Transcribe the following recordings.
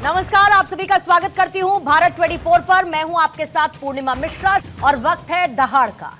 नमस्कार, आप सभी का स्वागत करती हूं भारत 24 पर। मैं हूं आपके साथ पूर्णिमा मिश्रा और वक्त है दहाड़ का।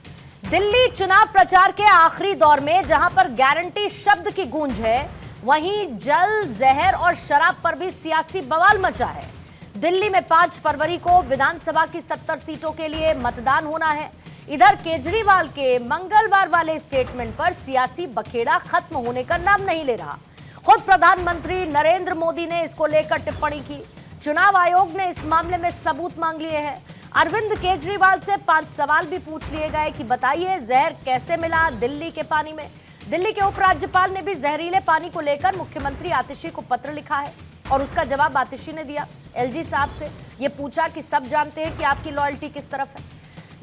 दिल्ली चुनाव प्रचार के आखिरी दौर में जहां पर गारंटी शब्द की गूंज है, वहीं जल, जहर और शराब पर भी सियासी बवाल मचा है। दिल्ली में 5 फरवरी को विधानसभा की 70 सीटों के लिए मतदान होना है। इधर केजरीवाल के मंगलवार वाले स्टेटमेंट पर सियासी बखेड़ा खत्म होने का नाम नहीं ले रहा। खुद प्रधानमंत्री नरेंद्र मोदी ने इसको लेकर टिप्पणी की। चुनाव आयोग ने इस मामले में सबूत मांग लिए हैं। अरविंद केजरीवाल से 5 सवाल भी पूछ लिए गए कि बताइए जहर कैसे मिला दिल्ली के पानी में। दिल्ली के उपराज्यपाल ने भी जहरीले पानी को लेकर मुख्यमंत्री आतिशी को पत्र लिखा है और उसका जवाब आतिशी ने दिया। एलजी साहब से ये पूछा कि सब जानते हैं कि आपकी लॉयल्टी किस तरफ है।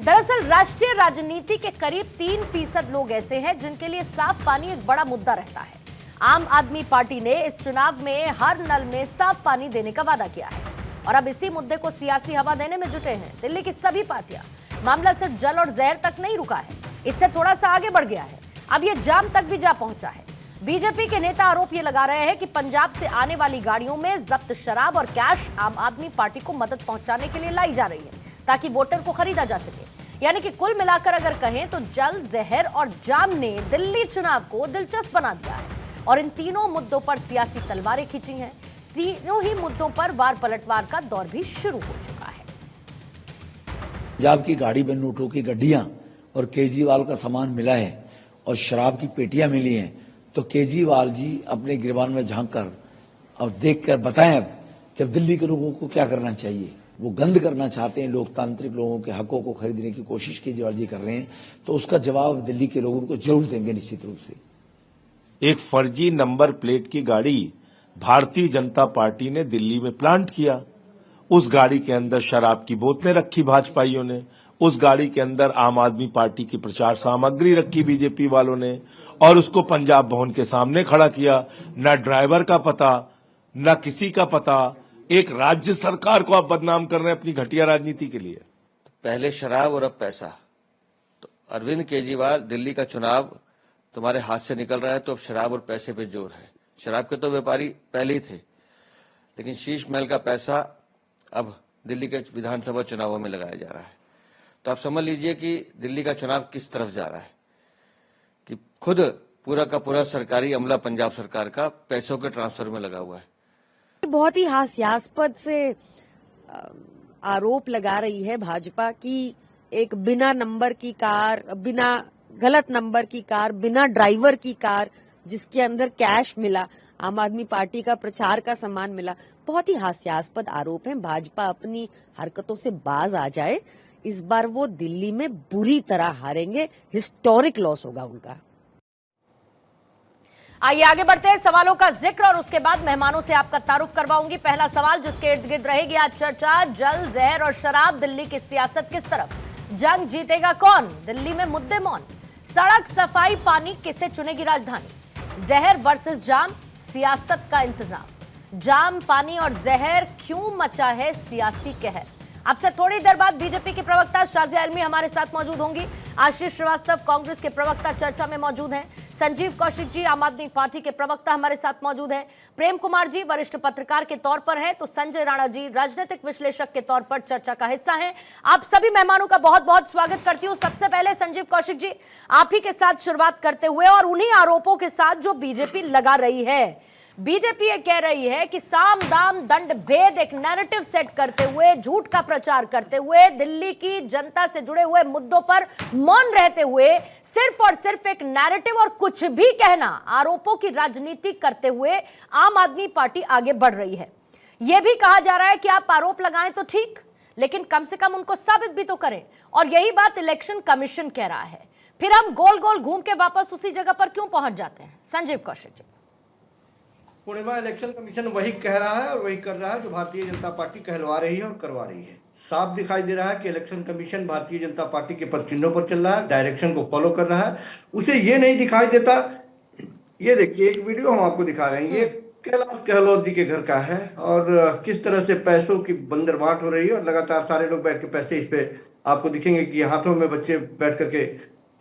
दरअसल राष्ट्रीय राजनीति के करीब 3% लोग ऐसे हैं जिनके लिए साफ पानी एक बड़ा मुद्दा रहता है। आम आदमी पार्टी ने इस चुनाव में हर नल में साफ पानी देने का वादा किया है और अब इसी मुद्दे को सियासी हवा देने में जुटे हैं दिल्ली की सभी पार्टियां। मामला सिर्फ जल और जहर तक नहीं रुका है, इससे थोड़ा सा आगे बढ़ गया है। अब ये जाम तक भी जा पहुंचा है। बीजेपी के नेता आरोप ये लगा रहे हैं कि पंजाब से आने वाली गाड़ियों में जब्त शराब और कैश आम आदमी पार्टी को मदद पहुंचाने के लिए लाई जा रही है ताकि वोटर को खरीदा जा सके। यानी कि कुल मिलाकर अगर कहें तो जल, जहर और जाम ने दिल्ली चुनाव को दिलचस्प बना दिया है और इन तीनों मुद्दों पर सियासी तलवारें खींची हैं। तीनों ही मुद्दों पर वार पलटवार का दौर भी शुरू हो चुका है। पंजाब की गाड़ी में नोटों की गड्डियां और केजरीवाल का सामान मिला है और शराब की पेटियां मिली हैं, तो केजरीवाल जी अपने गिरबान में झांक कर और देख कर बताएं अब कि अब दिल्ली के लोगों को क्या करना चाहिए। वो गंद करना चाहते हैं, लोकतांत्रिक लोगों के हकों को खरीदने की कोशिश केजरीवाल जी कर रहे हैं, तो उसका जवाब दिल्ली के लोगों को जरूर देंगे निश्चित रूप से। एक फर्जी नंबर प्लेट की गाड़ी भारतीय जनता पार्टी ने दिल्ली में प्लांट किया। उस गाड़ी के अंदर शराब की बोतलें रखी भाजपाइयों ने, उस गाड़ी के अंदर आम आदमी पार्टी की प्रचार सामग्री रखी बीजेपी वालों ने और उसको पंजाब भवन के सामने खड़ा किया। न ड्राइवर का पता, न किसी का पता। एक राज्य सरकार को आप बदनाम कर रहे हैं अपनी घटिया राजनीति के लिए। पहले शराब और अब पैसा। तो अरविंद केजरीवाल, दिल्ली का चुनाव तुम्हारे हाथ से निकल रहा है तो अब शराब और पैसे पे जोर है। शराब के तो व्यापारी पहले ही थे, लेकिन शीश महल का पैसा अब दिल्ली के विधानसभा चुनावों में लगाया जा रहा है। तो आप समझ लीजिए कि दिल्ली का चुनाव किस तरफ जा रहा है कि खुद पूरा का पूरा सरकारी अमला पंजाब सरकार का पैसों के ट्रांसफर में लगा हुआ है। बहुत ही हास्यास्पद से आरोप लगा रही है भाजपा की एक बिना नंबर की कार, बिना गलत नंबर की कार, बिना ड्राइवर की कार जिसके अंदर कैश मिला, आम आदमी पार्टी का प्रचार का सामान मिला। बहुत ही हास्यास्पद आरोप है। भाजपा अपनी हरकतों से बाज आ जाए। इस बार वो दिल्ली में बुरी तरह हारेंगे, हिस्टोरिक लॉस होगा उनका। आइए आगे बढ़ते हैं, सवालों का जिक्र और उसके बाद मेहमानों से आपका तारुफ करवाऊंगी। पहला सवाल जिसके इर्द गिर्द रहेगी आज चर्चा, जल, जहर और शराब, दिल्ली की सियासत किस तरफ, जंग जीतेगा कौन, दिल्ली में मुद्दे मौन, सड़क, सफाई, पानी, किसे चुनेगी राजधानी, जहर वर्सेस जाम, सियासत का इंतजाम, जाम, पानी और जहर क्यों मचा है सियासी कहर। आपसे थोड़ी देर बाद बीजेपी के प्रवक्ता शाजिया आलमी हमारे साथ मौजूद होंगी। आशीष श्रीवास्तव कांग्रेस के प्रवक्ता चर्चा में मौजूद हैं। संजीव कौशिक जी आम आदमी पार्टी के प्रवक्ता हमारे साथ मौजूद हैं। प्रेम कुमार जी वरिष्ठ पत्रकार के तौर पर हैं, तो संजय राणा जी राजनीतिक विश्लेषक के तौर पर चर्चा का हिस्सा हैं। आप सभी मेहमानों का बहुत बहुत स्वागत करती हूं। सबसे पहले संजीव कौशिक जी, आप ही के साथ शुरुआत करते हुए और उन्हीं आरोपों के साथ जो बीजेपी लगा रही है। बीजेपी ये कह रही है कि साम दाम दंड भेद एक नैरेटिव सेट करते हुए, झूठ का प्रचार करते हुए, दिल्ली की जनता से जुड़े हुए मुद्दों पर मौन रहते हुए सिर्फ और सिर्फ एक नैरेटिव और कुछ भी कहना, आरोपों की राजनीति करते हुए आम आदमी पार्टी आगे बढ़ रही है। यह भी कहा जा रहा है कि आप आरोप लगाएं तो ठीक, लेकिन कम से कम उनको साबित भी तो करें, और यही बात इलेक्शन कमीशन कह रहा है। फिर हम गोल गोल घूम के वापस उसी जगह पर क्यों पहुंच जाते हैं? संजीव कौशिक जी। पूर्णिमा, इलेक्शन कमीशन वही कह रहा है और वही कर रहा है जो भारतीय जनता पार्टी कहलवा रही है और करवा रही है। साफ दिखाई दे रहा है कि election commission Bharatiya Janata party के पद चिन्हों पर चल रहा है, डायरेक्शन को फॉलो कर रहा है। उसे ये नहीं दिखाई देता। ये देखिए, एक वीडियो हम आपको दिखा रहे हैं, ये कैलाश गहलोत जी के घर का है और किस तरह से पैसों की बंदरबाट हो रही है और लगातार सारे लोग बैठ के पैसे इस पे आपको दिखेंगे कि हाथों में बच्चे बैठ करके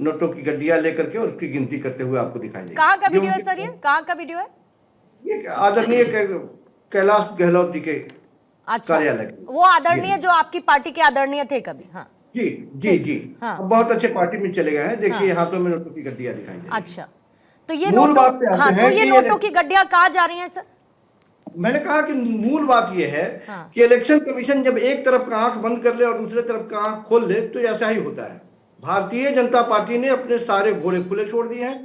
नोटों की गड्डियां लेकर के और उसकी गिनती करते हुए आपको दिखाई देगा। कहाँ का वीडियो है सर? ये कहाँ का वीडियो है? ये आदरणीय कैलाश गहलोत जी के अच्छा, कार्यालय। वो आदरणीय जो आपकी पार्टी के आदरणीय थे कभी। हाँ जी जी जी, हाँ। अब बहुत अच्छे पार्टी में चले गए हैं। देखिए हाथों में नोटों की गड्डियां दिखाई दे रही हैं। अच्छा, तो ये मूल नोटों, बात पे आते हाँ, तो हैं ये कि नोटों की गड्डियां कहाँ जा रही हैं सर? मैंने कहा कि मूल बात यह है हाँ। कि इलेक्शन कमीशन जब एक तरफ का आंख बंद कर ले और दूसरे तरफ का आंख खोल ले तो ऐसा ही होता है। भारतीय जनता पार्टी ने अपने सारे घोड़े खुले छोड़ दिए हैं।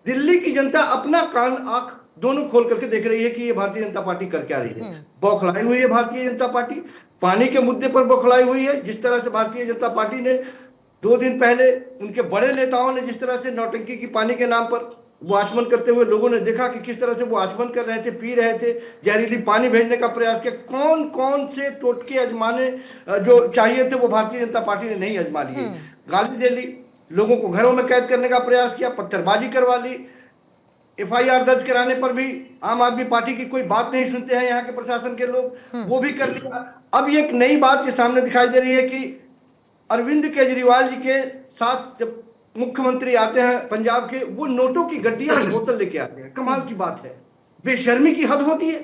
दिल्ली की जनता अपना कान आंख दोनों खोल करके देख रही है कि ये भारतीय जनता पार्टी कर क्या रही है। बौखलाई हुई है भारतीय जनता पार्टी, पानी के मुद्दे पर बौखलाई हुई है। जिस तरह से भारतीय जनता पार्टी ने 2 दिन पहले उनके बड़े नेताओं ने जिस तरह से नौटंकी की पानी के नाम पर वो आचमन करते हुए लोगों ने देखा कि किस तरह से वो आचमन कर रहे थे, पी रहे थे, जहरीली पानी भेजने का प्रयास किया। कौन कौन से टोटके आजमाने जो चाहिए थे वो भारतीय जनता पार्टी ने नहीं आजमा लिए। गाली दे ली, लोगों को घरों में कैद करने का प्रयास किया, पत्थरबाजी करवा ली, FIR दर्ज कराने पर भी आम आदमी पार्टी की कोई बात नहीं सुनते हैं यहाँ के प्रशासन के लोग, वो भी कर लिया। अब ये एक नई बात के सामने दिखाई दे रही है कि अरविंद केजरीवाल जी के साथ जब मुख्यमंत्री आते हैं पंजाब के, वो नोटों की गड्डियां और बोतल लेके आते हैं। कमाल की बात है, बेशर्मी की हद होती है।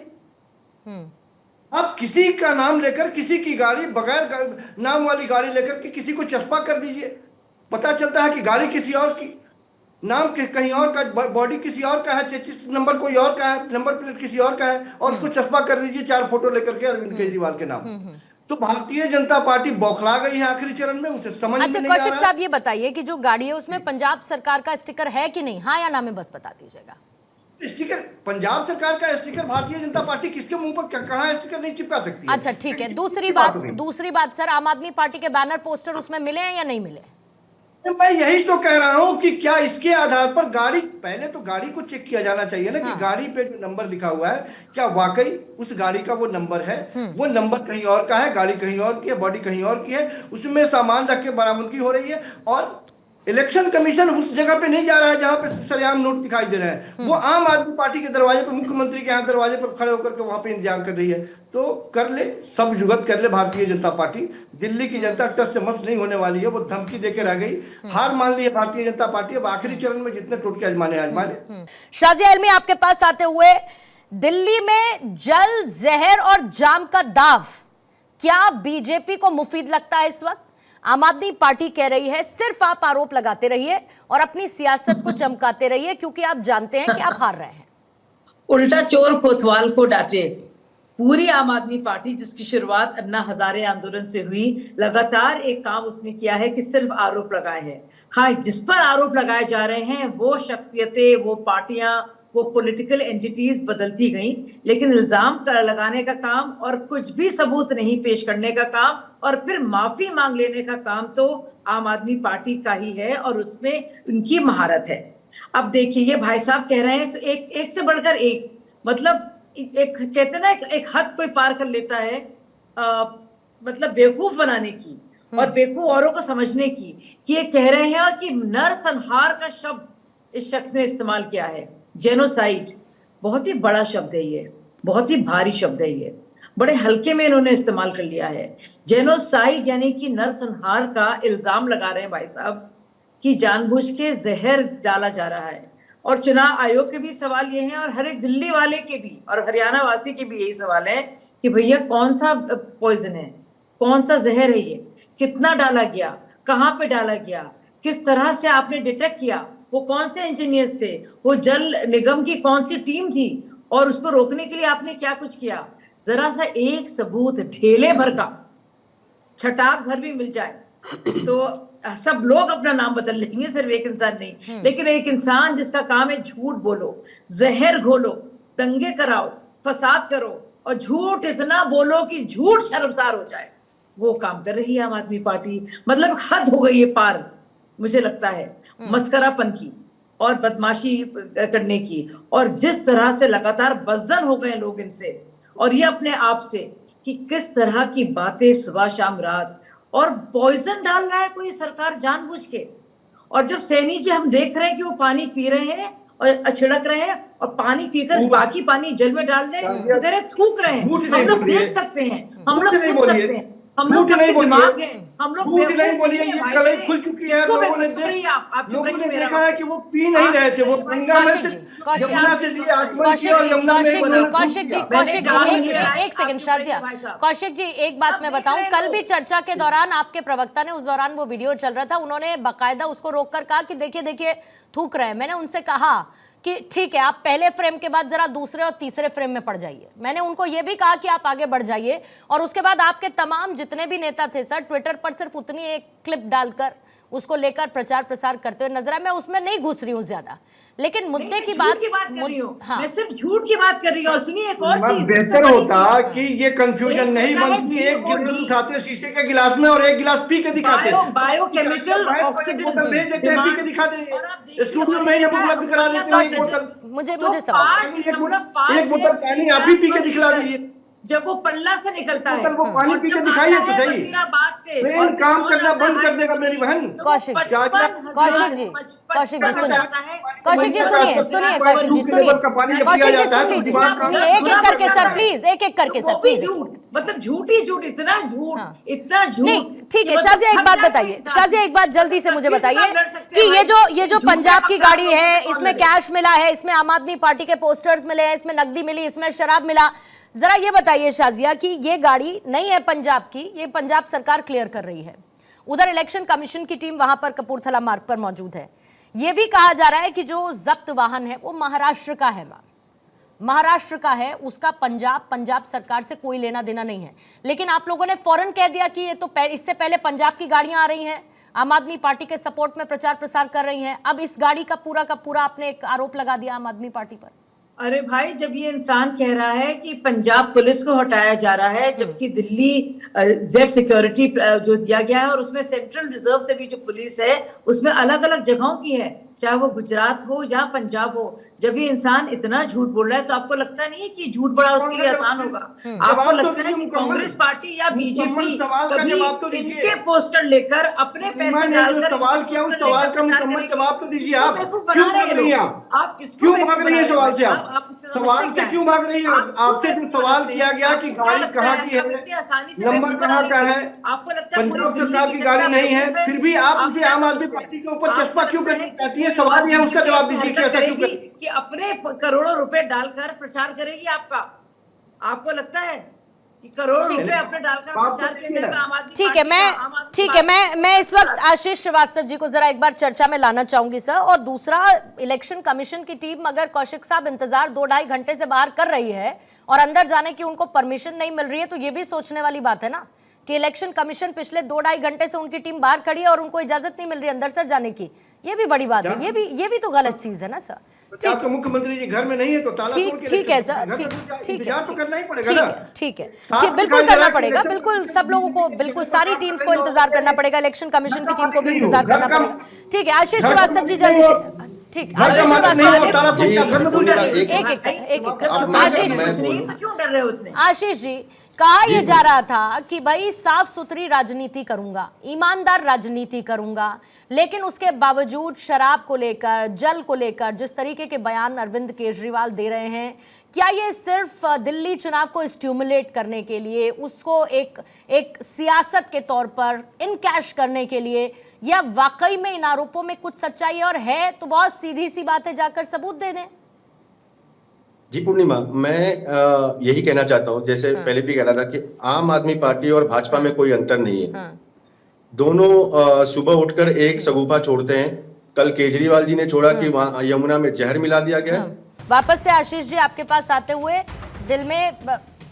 अब किसी का नाम लेकर, किसी की गाड़ी बगैर नाम वाली गाड़ी लेकर के किसी को चस्पा कर दीजिए, पता चलता है कि गाड़ी किसी और की, नाम कहीं और का, बॉडी किसी और का है, 33 नंबर कोई और का है, नंबर प्लेट किसी और का है, और उसको चस्पा कर दीजिए 4 फोटो लेकर के अरविंद केजरीवाल के नाम। तो भारतीय जनता पार्टी बौखला गई है आखिरी चरण में, उसे समझ में नहीं आ रहा। कौशिक साहब ये बताइए कि जो गाड़ी है उसमें पंजाब सरकार का स्टिकर है कि नहीं, हाँ या ना में बस बता दीजिएगा। स्टिकर पंजाब सरकार का स्टिकर भारतीय जनता पार्टी किसके मुंह पर कहां स्टिकर नहीं चिपका सकती है? अच्छा ठीक है, दूसरी बात सर, आम आदमी पार्टी के बैनर पोस्टर उसमें मिले हैं या नहीं मिले? मैं यही तो कह रहा हूं कि क्या इसके आधार पर गाड़ी, पहले तो गाड़ी को चेक किया जाना चाहिए ना कि गाड़ी पे जो नंबर लिखा हुआ है क्या वाकई उस गाड़ी का वो नंबर है, वो नंबर कहीं और का है, गाड़ी कहीं और की है, बॉडी कहीं और की है, उसमें सामान रख के बरामदगी हो रही है। और इलेक्शन कमीशन उस जगह पे नहीं जा रहा है जहां पे सरेआम नोट दिखाई दे रहे हैं, वो आम आदमी पार्टी के दरवाजे पर, मुख्यमंत्री के यहाँ दरवाजे पर खड़े होकर के वहां पे इंतजार कर रही है। तो कर ले, सब जुगत कर ले भारतीय जनता पार्टी। दिल्ली की जनता टस से मस नहीं होने वाली है, वो धमकी देके रह गई, हार मान ली है भारतीय जनता पार्टी। अब आखिरी चरण में जितने टोटके आजमाने आजमाने। शाजिया आलमी, आपके पास आते हुए, दिल्ली में जल, जहर और जाम का दाव क्या बीजेपी को मुफीद लगता है इस वक्त? आम आदमी पार्टी कह रही है सिर्फ आप आरोप लगाते रहिए और अपनी सियासत को चमकाते रहिए क्योंकि आप जानते हैं कि आप हार रहे हैं। उल्टा चोर कोतवाल को डांटे। पूरी आम आदमी पार्टी जिसकी शुरुआत अन्ना हजारे आंदोलन से हुई, लगातार एक काम उसने किया है कि सिर्फ आरोप लगाए हैं। हाँ, जिस पर आरोप लगाए जा रहे हैं वो शख्सियतें, वो पार्टियां, वो पॉलिटिकल एंटिटीज बदलती गई, लेकिन इल्जाम लगाने का काम और कुछ भी सबूत नहीं पेश करने का काम और फिर माफी मांग लेने का काम तो आम आदमी पार्टी का ही है और उसमें उनकी महारत है। अब देखिए, ये भाई साहब कह रहे हैं एक से बढ़कर एक, मतलब एक कहते ना एक हद कोई पार कर लेता है, मतलब बेवकूफ बनाने की और बेवकूफ औरों को समझने की, कि ये कह रहे हैं कि नरसंहार का शब्द इस शख्स ने इस्तेमाल किया है। जेनोसाइड बहुत ही बड़ा शब्द है, ये बहुत ही भारी शब्द है, ये बड़े हल्के में इन्होंने इस्तेमाल कर लिया है। जेनोसाइड यानी कि नरसंहार का इल्जाम लगा रहे हैं भाई साहब कि जानबूझ के जहर डाला जा रहा है। और चुनाव आयोग के भी सवाल ये हैं और हर एक दिल्ली वाले के भी और हरियाणा वासी के भी यही सवाल है कि भैया कौन सा पॉइजन है, कौन सा जहर है, ये कितना डाला गया, कहाँ पे डाला गया, किस तरह से आपने डिटेक्ट किया, वो कौन से इंजीनियर्स थे, वो जल निगम की कौन सी टीम थी और उसको रोकने के लिए आपने क्या कुछ किया। जरा सा एक सबूत ढेले भर का, छटाक भर भी मिल जाए तो सब लोग अपना नाम बदल लेंगे, सिर्फ एक इंसान नहीं। लेकिन एक इंसान जिसका काम है झूठ बोलो, जहर घोलो, दंगे कराओ, फसाद करो और झूठ इतना बोलो कि झूठ शर्मसार हो जाए, वो काम कर रही है आम आदमी पार्टी। मतलब हद हो गई है पार, मुझे लगता है, मस्करापन की और बदमाशी करने की। और जिस तरह से लगातार बज़्ज़न हो गए लोग इनसे और ये अपने आप से कि किस तरह की बातें सुबह शाम रात, और पॉइजन डाल रहा है कोई सरकार जानबूझ के। और जब सैनी जी हम देख रहे हैं कि वो पानी पी रहे हैं और छिड़क रहे हैं और पानी पीकर बाकी पानी जल में डाल रहे हैं, तो कह रहे थूक रहे हैं। हम लोग देख सकते हैं, हम लोग सुन सकते हैं, हम लोग झूठ नहीं सबके बोलिए। दिमाग हैं, हम लोग झूठ नहीं बेवकूफ बोलिए, नहीं है ये भाई कलई मेरे। खुल चुकी है। इसको लोगों ने बेवकूफ नहीं है, आप चुप लोगों रहिए, ने मेरा देखा है कि वो पी नहीं रहे थे, वो गंगा में से कौशिक यमुना से लिए आचमन कौशिक किया और जी, यमुना में कौशिक उन्होंने जी, खून कौशिक जी, किया। कौशिक जी, मैंने जान एक सेकंड आप चुप रहिए शाजिया, भाई साहब। कौशिक जी एक बात आप मैं देख बताऊं, रहे कल हो। भी चर्चा के दौरान आपके प्रवक्ता ने, उस दौरान वो वीडियो चल रहा था, उन्होंने बाकायदा उसको रोककर कहा कि देखिए देखिए थूक रहे हैं। मैंने उनसे कहा कि ठीक है, आप पहले फ्रेम के बाद जरा दूसरे और तीसरे फ्रेम में पड़ जाइए। मैंने उनको यह भी कहा कि आप आगे बढ़ जाइए, और उसके बाद आपके तमाम जितने भी नेता थे सर, ट्विटर पर सिर्फ उतनी एक क्लिप डालकर उसको लेकर प्रचार प्रसार करते हुए नजर आए। मैं उसमें नहीं घुस रही हूं ज्यादा, लेकिन मुद्दे की बात कर रही हूँ, हाँ, मैं सिर्फ झूठ की बात कर रही हूँ। और सुनिए एक और मैं चीज, बेहतर होता कि ये कंफ्यूजन एक नहीं होता है बनती। एक गिलास DOD, उठाते शीशे के गिलास में और एक गिलास पी के दिखाते। बायोकेमिकल ऑक्सीजन भेज देते हैं, पी के दिखाते। स्टूडियो में जब उपलब्ध करा देते हैं एक बोतल, मुझे सवाल, एक बोतल पानी आप ही पी के दिखला दीजिए। जब वो पल्ला से निकलता है, वो पानी पी के दिखाइए तो सही। वजीराबाद से ट्रेन और काम करना बंद कर देगा मेरी बहन। कौशिक जी, कौशिक जी, कौशिक जी सुनिए, कौशिक जी सुनिए, सुनिए, कौशिक जी सुनिए, कौशिक जी सुन लीजिए, एक एक करके सर प्लीज, एक एक करके सर प्लीज। मतलब झूठ ही झूठ, इतना झूठ, इतना झूठ। नहीं ठीक है शाजिया, एक बात बताइए, शाजिया एक बात जल्दी से मुझे बताइए कि ये जो पंजाब की गाड़ी है, इसमें कैश मिला है, इसमें आम आदमी पार्टी के पोस्टर्स मिले हैं, इसमें नकदी मिली, इसमें शराब मिला, जरा ये बताइए शाजिया कि ये गाड़ी नहीं है पंजाब की, ये पंजाब सरकार क्लियर कर रही है। उधर इलेक्शन कमीशन की टीम वहां पर कपूरथला मार्ग पर मौजूद है। यह भी कहा जा रहा है कि जो जब्त वाहन है वो महाराष्ट्र का है, महाराष्ट्र का है, उसका पंजाब सरकार से कोई लेना देना नहीं है। लेकिन आप लोगों ने फौरन कह दिया कि ये तो इससे पहले पंजाब की गाड़ियां आ रही हैं, आम आदमी पार्टी के सपोर्ट में प्रचार प्रसार कर रही हैं, अब इस गाड़ी का पूरा आपने एक आरोप लगा दिया आम आदमी पार्टी पर। अरे भाई, जब ये इंसान कह रहा है कि पंजाब पुलिस को हटाया जा रहा है, जबकि दिल्ली जेड सिक्योरिटी जो दिया गया है और उसमें सेंट्रल रिजर्व से भी जो पुलिस है उसमें अलग अलग जगहों की है, चाहे वो गुजरात हो या पंजाब हो। जब ये इंसान इतना झूठ बोल रहा है तो आपको लगता नहीं है कि झूठ बड़ा उसके लिए आसान होगा? आपको लगता है कि कांग्रेस पार्टी या बीजेपी कभी इनके पोस्टर लेकर अपने पैसे डालकर सवाल किया, उस सवाल का मुकम्मल जवाब तो दीजिए। आप क्यों भाग रही हैं? आप क्यों भाग रही है सवाल से? सवाल से क्यों भाग रही है? आपसे जो सवाल किया गया कि गाड़ी कहाँ की है, नंबर कहाँ का है, आपको लगता है पंजाब सरकार की गाड़ी नहीं है, फिर भी आप मुझे आम आदमी पार्टी के ऊपर चस्पा क्यों करना चाहती है? सवाल है, उसका जवाब दीजिए कि ऐसा क्यों कर कि अपने करोड़ों रुपए डालकर प्रचार करेगी आपको लगता है कि करोड़ों रुपए अपने डालकर प्रचार किया जाएगा आम आदमी? ठीक है, मैं इस वक्त आशीष श्रीवास्तव जी को जरा एक बार चर्चा में लाना चाहूंगी सर। और दूसरा, इलेक्शन कमीशन की टीम अगर कौशिक साहब इंतजार 2-2.5 घंटे से बाहर कर रही है और अंदर जाने की उनको परमिशन नहीं मिल रही है, तो ये भी सोचने वाली बात है ना कि इलेक्शन कमीशन पिछले 2-2.5 घंटे से उनकी टीम बाहर खड़ी है और उनको इजाजत नहीं मिल रही अंदर सर जाने की। ये भी बड़ी बात है, ये भी तो गलत चीज है ना सर। तो मुख्यमंत्री जी घर में नहीं है तो ताला तोड़ के ठीक है सर, ठीक है, बिल्कुल करना पड़ेगा, बिल्कुल सब लोगों को, बिल्कुल सारी टीम्स को इंतजार करना पड़ेगा, इलेक्शन कमीशन की टीम को भी इंतजार करना पड़ेगा। ठीक है आशीष श्रीवास्तव जी जल्दी से, ठीक, आशीष आशीष जी, कहा यह जा रहा था कि भाई साफ सुथरी राजनीति करूंगा, ईमानदार राजनीति करूंगा, लेकिन उसके बावजूद शराब को लेकर, जल को लेकर जिस तरीके के बयान अरविंद केजरीवाल दे रहे हैं, क्या ये सिर्फ दिल्ली चुनाव को स्टिमुलेट करने के लिए, उसको एक सियासत के तौर पर इनकैश करने के लिए, या वाकई में इन आरोपों में कुछ सच्चाई और है तो बहुत सीधी सी बात है, जाकर सबूत दे दें? जी पूर्णिमा, मैं यही कहना चाहता हूं, जैसे पहले भी कह रहा था कि आम आदमी पार्टी और भाजपा में कोई अंतर नहीं है। दोनों सुबह उठकर एक सगुफा छोड़ते हैं। कल केजरीवाल जी ने छोड़ा कि वहां यमुना में जहर मिला दिया गया। वापस से आशीष जी आपके पास आते हुए, दिल में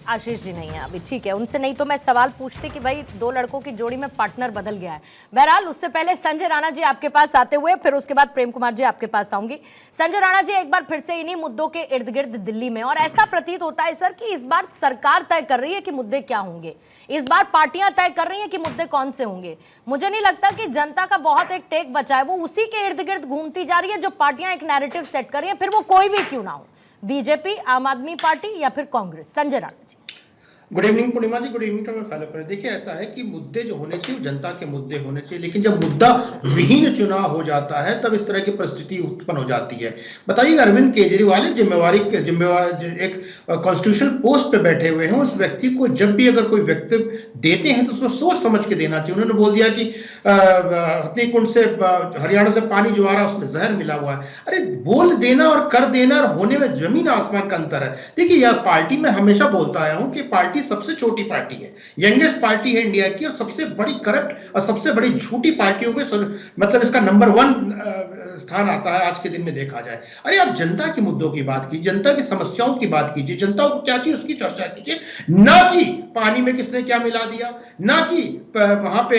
आशीष जी नहीं है अभी, ठीक है, उनसे नहीं तो मैं सवाल पूछती कि भाई 2 लड़कों की जोड़ी में पार्टनर बदल गया है। बहरहाल उससे पहले संजय राणा जी आपके पास आते हुए, फिर उसके बाद प्रेम कुमार जी आपके पास आऊंगी। संजय राणा जी, एक बार फिर से इन्हीं मुद्दों के इर्द गिर्द दिल्ली में, और ऐसा प्रतीत होता है सर कि इस बार सरकार तय कर रही है कि मुद्दे क्या होंगे, इस बार पार्टियां तय कर रही हैं कि मुद्दे कौन से होंगे। मुझे नहीं लगता कि जनता का बहुत एक टेक बचा है, वो उसी के इर्द गिर्द घूमती जा रही है जो पार्टियां एक नैरेटिव सेट कर रही है, फिर वो कोई भी क्यों ना हो, बीजेपी, आम आदमी पार्टी या फिर Congress. Sanjay Rana ji. Good evening Purnima ji, good evening to my fellow friend. देखिए ऐसा है कि मुद्दे जो होने चाहिए वो जनता के मुद्दे होने चाहिए, लेकिन जब मुद्दा विहीन चुनाव हो जाता है तब इस तरह की परिस्थिति उत्पन्न हो जाती है। बताइए, अरविंद केजरीवाल एक जिम्मेवार एक कॉन्स्टिट्यूशनल पोस्ट पे बैठे हुए हैं, उस व्यक्ति को जब भी अगर कोई वक्तव्य देते हैं तो उसको सोच समझ के देना चाहिए। उन्होंने बोल दिया कि अपनी कुंड से हरियाणा से पानी जो आ रहा है उसमें जहर मिला हुआ है। अरे बोल देना और कर देना और होने में जमीन आसमान का अंतर है। देखिए यह पार्टी में हमेशा बोलता आया हूं कि पार्टी सबसे छोटी पार्टी है, यंगेस्ट पार्टी है इंडिया की, और सबसे बड़ी करप्ट और सबसे बड़ी झूठी पार्टियों में मतलब इसका नंबर 1 स्थान आता है आज के दिन में देखा जाए। अरे आप जनता के मुद्दों की बात कीजिए, जनता की समस्याओं की बात कीजिए, जनता को क्या चाहिए उसकी चर्चा कीजिए, ना कि पानी में किसने क्या मिला दिया, ना कि वहां पे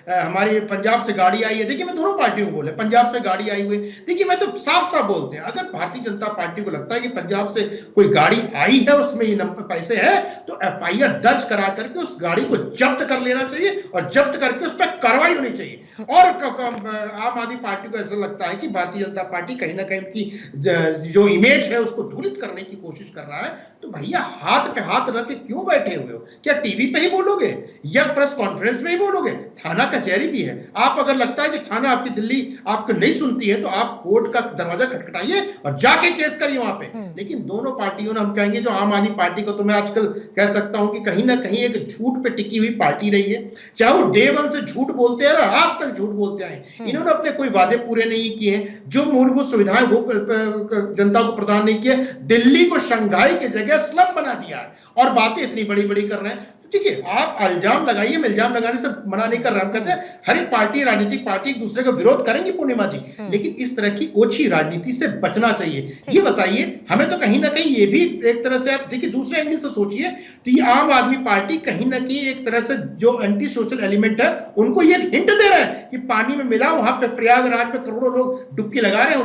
हमारी पंजाब से गाड़ी आई है। देखिए मैं दोनों पार्टियों को बोले, पंजाब से गाड़ी आई हुई, देखिए मैं तो साफ साफ बोलते हैं, अगर भारतीय जनता पार्टी को लगता है कि पंजाब से कोई गाड़ी आई है उसमें ये पैसे है तो एफआईआर दर्ज करा करके उस गाड़ी को जब्त कर लेना चाहिए और जब्त करके उस पर कार्रवाई होनी चाहिए। और आम आदमी पार्टी को ऐसा लगता है कि भारतीय जनता पार्टी कहीं ना कहीं की जो इमेज है उसको धूलित करने की कोशिश कर रहा है, तो भैया हाथ पे हाथ रख के क्यों बैठे हुए हो? क्या टीवी पे ही बोलोगे या प्रेस कॉन्फ्रेंस में ही बोलोगे? थाना कचहरी भी है। आप अगर लगता है कि थाना आपकी दिल्ली आपको नहीं सुनती है तो आप कोर्ट का दरवाजा खटखटाइए और जाके केस करिए वहां पे। लेकिन दोनों पार्टियों ने, हम कहेंगे जो आम आदमी पार्टी को तो मैं आजकल कह सकता हूं कि कहीं ना कहीं एक झूठ पे टिकी हुई पार्टी रही है, चाहे वो डे 1 से झूठ बोलते हैं और आज तक झूठ बोलते आए। इन्होंने अपने कोई वादे पूरे नहीं किए, जो मूलभूत सुविधाएं वो जनता को प्रदान नहीं किए, दिल्ली को शंघाई की जगह स्लम बना दिया है और बातें इतनी बड़ी बड़ी कर रहे हैं। ठीक है, आप इल्जाम लगाइए, मैं इल्जाम लगाने से मना नहीं कर रहा। हम कहते हैं हर एक पार्टी, राजनीतिक पार्टी एक दूसरे का विरोध करेंगी पूर्णिमा जी, लेकिन इस तरह की ओछी राजनीति से बचना चाहिए। ये बताइए हमें तो कहीं ना कहीं ये भी एक तरह से, आप देखिए दूसरे एंगल से सोचिए तो ये आम आदमी पार्टी कहीं ना कहीं एक तरह से जो एंटी सोशल एलिमेंट है उनको ये हिंट दे रहा है कि पानी में मिला, वहां पे प्रयागराज में करोड़ों लोग डुबकी लगा रहे हैं,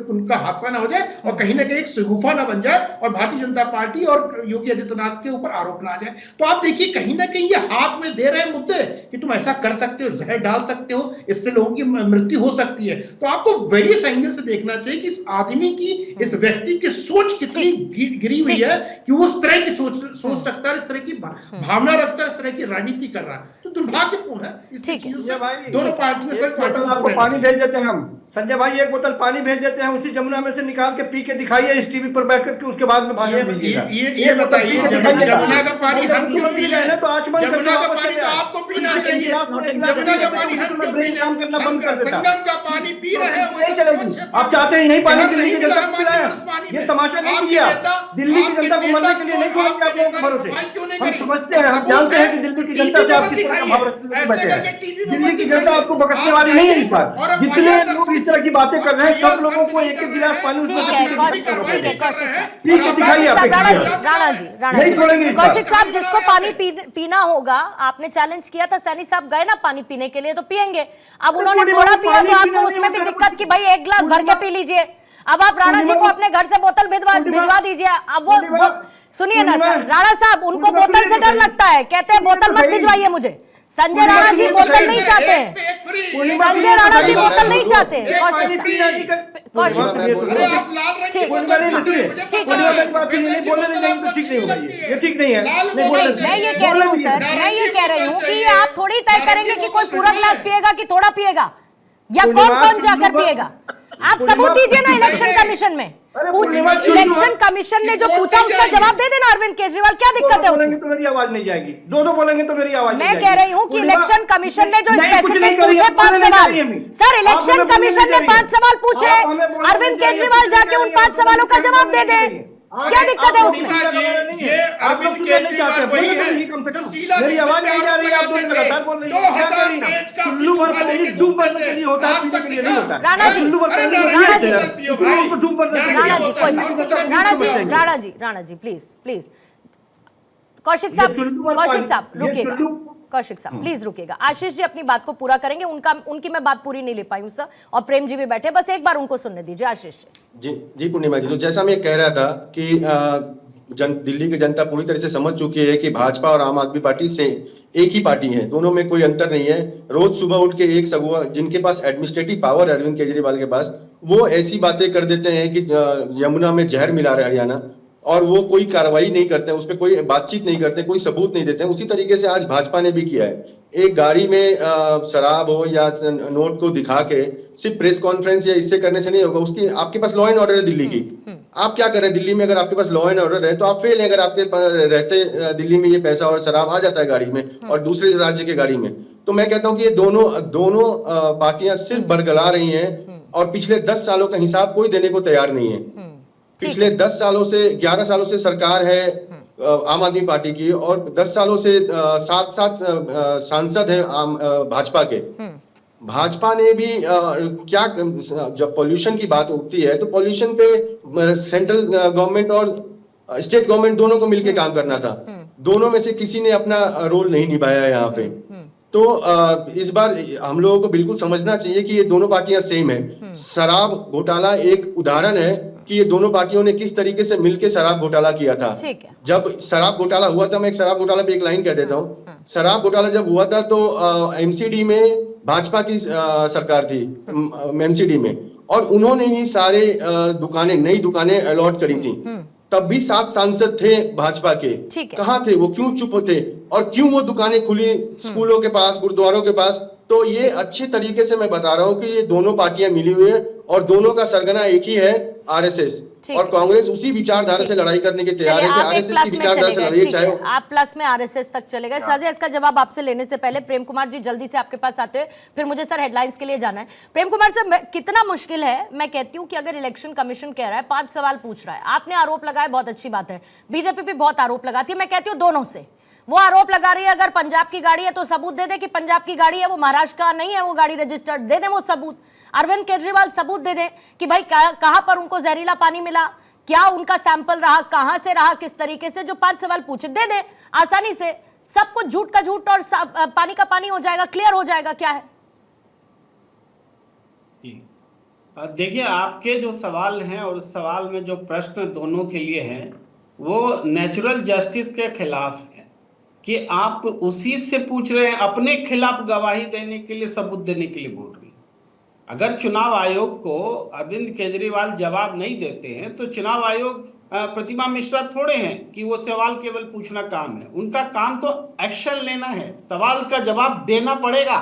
उनका हादसा ना हो जाए और कहीं ना कहीं एक शगुफा ना बन जाए और भारतीय जनता पार्टी और योगी आदित्यनाथ के ऊपर आरोप ना आ जाए। तो आप देखिए कहीं ना कहीं ये हाथ में दे रहे मुद्दे कि तुम ऐसा कर सकते हो, जहर डाल सकते हो, इससे लोगों की मृत्यु हो सकती है। तो आपको वेरियस एंगल से देखना चाहिए कि इस आदमी की, इस व्यक्ति की सोच कितनी गिरी हुई है कि वो इस तरह की सोच सकता है, इस तरह की भावना रखता है, इस तरह की राजनीति कर रहा है। तो दुर्भाग्यपूर्ण है इस चीजों से दोनों पार्टियों। आपको पानी भेज देते हैं हम, संजय भाई एक बोतल पानी भेज देते हैं, उसी जमुना में से निकाल के पी के दिखाइए इस टीवी पर बैठ करके, उसके बाद में भाषण दीजिएगा। ये बताइए जमुना का पानी हम क्यों पी रहे हैं? तो आचमन करके वापस चले जाए। आपको पीना चाहिए। जमुना का पानी हम क्यों पी रहे हैं? बंद कर देता। संगम का पानी पी रहे हैं। आप चाहते हैं नहीं पानी दिल्ली की जनता को पिलाया? ये तमाशा नहीं किया, दिल्ली की जनता को मरने के लिए नहीं छोड़ेंगे आप लोगों के भरोसे। हम समझते हैं, हम जानते हैं कि दिल्ली की जनता से आप किस तरह का भाव रखते हुए बैठे हैं। दिल्ली की जनता आपको बकसने वाली नहीं है इस बार। जितने लोग इस तरह की बातें कर रहे हैं, सब लोगों को एक एक गिलास पानी उसमें से कौशिक साहब, जिसको पानी पीना होगा, आपने चैलेंज किया था, सैनी साहब गए ना पानी पीने के लिए, तो पियेंगे। अब उन्होंने थोड़ा पिया तो आपको उसमें भी दिक्कत कि भाई एक गिलास भर के पी लीजिए। अब आप राणा जी को अपने घर से बोतल भिजवा दीजिए। अब वो सुनिए ना सर, राणा साहब उनको बोतल से डर लगता है, कहते हैं बोतल मत भिजवाइए मुझे। संजय राणा जी बोतल नहीं चाहते हैं, संजय राणा जी बोतल नहीं चाहते। ठीक नहीं है। मैं ये कह रही हूँ सर, मैं ये कह रही हूँ कि आप थोड़ी तय करेंगे कि कोई पूरा गिलास पिएगा कि थोड़ा पिएगा, या कौन कौन जाकर पिएगा। आप सबूत दीजिए ना इलेक्शन कमीशन में। इलेक्शन कमीशन ने जो पूछा उसका जवाब दे देना अरविंद केजरीवाल, क्या दिक्कत है उसमें? तो मेरी आवाज नहीं जाएगी, दोनों बोलेंगे तो मेरी आवाज नहीं जाएगी। मैं कह रही हूँ कि इलेक्शन कमीशन ने जो स्पेसिफिक पूछे 5 सवाल, सर इलेक्शन कमीशन ने 5 सवाल पूछे, अरविंद केजरीवाल जाके उन 5 सवालों का जवाब दे दे, क्या दिक्कत है उसमें? आप लोग सुनना नहीं चाहते, मेरी आवाज नहीं जा रही, आप दोनों लगातार बोल रही हैं। क्या कर रही हैं? चुल्लू भर पानी डूब भरने के लिए होता है, पीने के लिए नहीं होता। राणा जी, राणा जी प्लीज कौशिक साहब रुकिएगा, कौशिक साहब प्लीज रुकिएगा। आशीष जी अपनी बात को पूरा करेंगे, उनकी मैं बात पूरी नहीं ले पाई हूँ सर, और प्रेम जी भी बैठे, बस एक बार उनको सुनने दीजिए। आशीष जी पूर्णिमा जी, तो जैसा मैं कह रहा था कि दिल्ली की जनता पूरी तरह से समझ चुकी है कि भाजपा और आम आदमी पार्टी से एक ही पार्टी है, दोनों में कोई अंतर नहीं है। रोज सुबह उठ के एक सगुआ जिनके पास एडमिनिस्ट्रेटिव पावर अरविंद केजरीवाल के पास, वो ऐसी बातें कर देते हैं कि यमुना में जहर मिला रहे हरियाणा। और वो कोई कार्रवाई नहीं करते हैं, उस पर कोई बातचीत नहीं करते, कोई सबूत नहीं देते हैं। उसी तरीके से आज भाजपा ने भी किया है। एक गाड़ी में शराब हो या नोट को दिखा के सिर्फ प्रेस कॉन्फ्रेंस या इससे करने से नहीं होगा। उसकी आपके पास लॉ एंड ऑर्डर है दिल्ली की, आप क्या करें दिल्ली में? अगर आपके पास लॉ एंड ऑर्डर है तो आप फेल हैं। अगर आपके रहते दिल्ली में ये पैसा और शराब आ जाता है गाड़ी में और दूसरे राज्य के गाड़ी में, तो मैं कहता हूं कि ये दोनों पार्टियां सिर्फ बरगला रही हैं और पिछले 10 सालों का हिसाब कोई देने को तैयार नहीं है। पिछले 10 सालों से 11 सालों से सरकार है आम आदमी पार्टी की, और 10 सालों से 7 सांसद हैं भाजपा के। भाजपा ने भी क्या, जब पॉल्यूशन की बात उठती है तो पॉल्यूशन पे सेंट्रल गवर्नमेंट और स्टेट गवर्नमेंट दोनों को मिलकर काम करना था। दोनों में से किसी ने अपना रोल नहीं निभाया यहाँ पे। तो इस बार हम लोगों को बिल्कुल समझना चाहिए कि ये दोनों पार्टियां सेम है। शराब घोटाला एक उदाहरण है कि ये दोनों पार्टियों ने किस तरीके से मिलकर शराब घोटाला किया था। जब शराब घोटाला हुआ था, मैं एक शराब घोटाला पे एक लाइन कह देता हूँ। शराब घोटाला जब हुआ था तो एमसीडी में भाजपा की सरकार थी, एमसीडी में, और उन्होंने ही सारे नई दुकानें अलॉट करी थी। तब भी 7 सांसद थे भाजपा के, कहाँ थे वो? क्यों चुप थे? और क्यों वो दुकानें खुली स्कूलों के पास, गुरुद्वारों के पास? तो ये अच्छे तरीके से मैं बता रहा हूँ कि ये दोनों पार्टियां मिली हुई है और दोनों का सरगना एक ही है, आरएसएस। और कांग्रेस उसी विचारधारा से लड़ाई करने के तैयार है कि आरएसएस की विचारधारा से लड़ाई, चाहे आप प्लस में आरएसएस तक चलेगा। शाजिया, इसका जवाब आपसे लेने से पहले प्रेम कुमार जी जल्दी से आपके पास आते हैं, फिर मुझे सर हेडलाइंस के लिए जाना है। प्रेम कुमार सर, कितना मुश्किल है, मैं कहती हूँ कि अगर इलेक्शन कमीशन कह रहा है 5 सवाल पूछ रहा है, आपने आरोप लगाया, बहुत अच्छी बात है, बीजेपी भी बहुत आरोप लगाती है, मैं कहती हूँ दोनों से वो आरोप लगा रही है। अगर पंजाब की गाड़ी है तो सबूत दे दे कि पंजाब की गाड़ी है, वो महाराष्ट्र का नहीं है, वो गाड़ी रजिस्टर्ड, दे दे वो सबूत। अरविंद केजरीवाल सबूत दे दे कि भाई कहां पर उनको जहरीला पानी मिला, क्या उनका सैंपल रहा, कहां से रहा, किस तरीके से, जो 5 सवाल पूछे दे दे आसानी से, सब कुछ झूठ का झूठ और पानी का पानी हो जाएगा, क्लियर हो जाएगा। क्या है? देखिए, आपके जो सवाल हैं और उस सवाल में जो प्रश्न दोनों के लिए हैं वो नेचुरल जस्टिस के खिलाफ है कि आप उसी से पूछ रहे हैं, अपने खिलाफ गवाही देने के लिए, सबूत देने के लिए बोल रही हैं। अगर चुनाव आयोग को अरविंद केजरीवाल जवाब नहीं देते हैं तो चुनाव आयोग प्रतिमा मिश्रा थोड़े हैं कि वो सवाल केवल पूछना काम है। उनका काम तो एक्शन लेना है, सवाल का जवाब देना पड़ेगा।